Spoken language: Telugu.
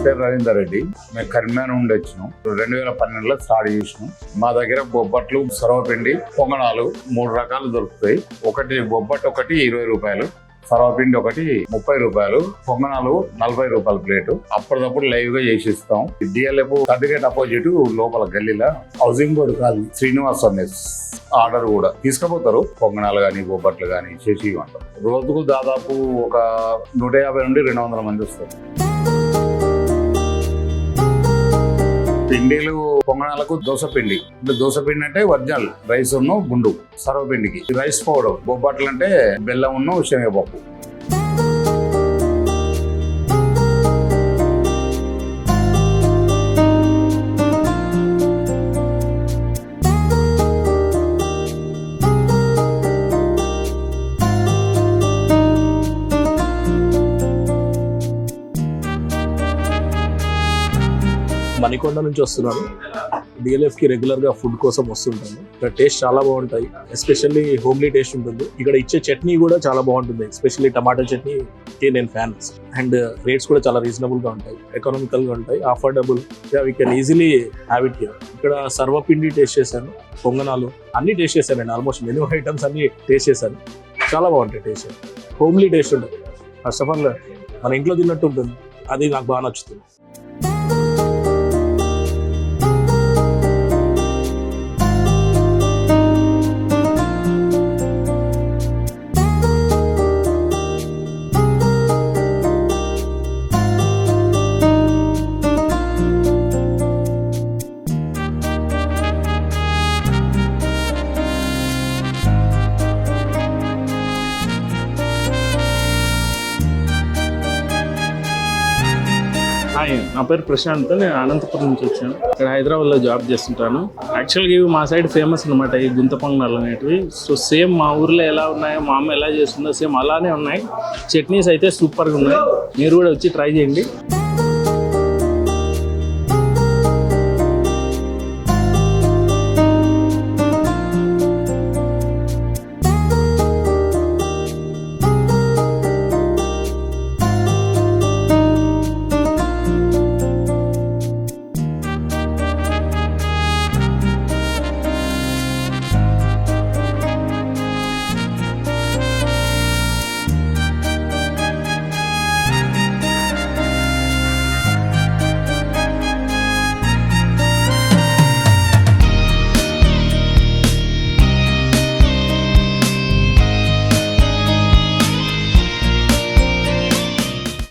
పేరు రవీందర్ రెడ్డి. మేము కరీంనగర్ నుండి వచ్చినాం. 2012లో స్టార్ట్ చేసినాం. మా దగ్గర బొబ్బట్లు, సర్వపిండి, పొంగనాలు 3 రకాలు దొరుకుతాయి. ఒకటి బొబ్బట్టు ఒకటి 20 రూపాయలు, సర్వపిండి ఒకటి 30 రూపాయలు, పొంగనాలు 40 రూపాయల ప్లేటు. అప్పటికప్పుడు లైవ్ గా చేసిస్తాం. డిఎల్ఎఫ్ సర్టిఫికేట్ అపోజిట్ లోపల గల్లీలో housing board colony Srinivas mess. Order కూడా తీసుకుపోతారు. పొంగనాలు కానీ బొబ్బట్లు కానీ చేసి ఇవ్వంటారు. రోజుకు దాదాపు ఒక 150 నుండి 200 మంది వస్తారు. పిండిలు పొంగనాలకు దోసపిండి అంటే దోసపిండి అంటే ఒరిజినల్ రైస్ ఉన్న గుండు. సర్వపిండికి రైస్ పౌడర్. బొబ్బట్లు అంటే బెల్లం ఉన్న శనగపప్పు. మణికొండ నుంచి వస్తున్నాను. డిఎల్ఎఫ్కి రెగ్యులర్గా ఫుడ్ కోసం వస్తుంటాను. ఇక్కడ టేస్ట్ చాలా బాగుంటాయి. ఎస్పెషల్లీ హోమ్లీ టేస్ట్ ఉంటుంది. ఇక్కడ ఇచ్చే చట్నీ కూడా చాలా బాగుంటుంది. ఎస్పెషల్లీ టమాటా చట్నీకి నేను ఫ్యాన్. అండ్ రేట్స్ కూడా చాలా రీజనబుల్గా ఉంటాయి, ఎకనామికల్గా ఉంటాయి, affordable. We can easily have it here. ఇక్కడ సర్వపిండి టేస్ట్ చేశాను, పొంగనాలు అన్నీ టేస్ట్ చేశానండి. ఆల్మోస్ట్ మెనూ ఐటమ్స్ అన్నీ టేస్ట్ చేశాను. చాలా బాగుంటాయి టేస్ట్. హోమ్లీ టేస్ట్ ఉంటుంది. ఫస్ట్ ఆఫ్ ఆల్ మన ఇంట్లో తిన్నట్టు ఉంటుంది. అది నాకు బాగా నచ్చుతుంది. హాయ్, నా పేరు ప్రశాంత్. నేను అనంతపురం నుంచి వచ్చాను. ఇక్కడ హైదరాబాద్లో జాబ్ చేస్తుంటాను. యాక్చువల్గా ఇవి మా సైడ్ ఫేమస్ అనమాట, ఈ గుంత పొంగనాలు అనేటివి. సో సేమ్ మా ఊర్లో ఎలా ఉన్నాయో, మా అమ్మ ఎలా చేస్తుందో సేమ్ అలానే ఉన్నాయి. చట్నీస్ అయితే సూపర్గా ఉన్నాయి. మీరు కూడా వచ్చి ట్రై చేయండి.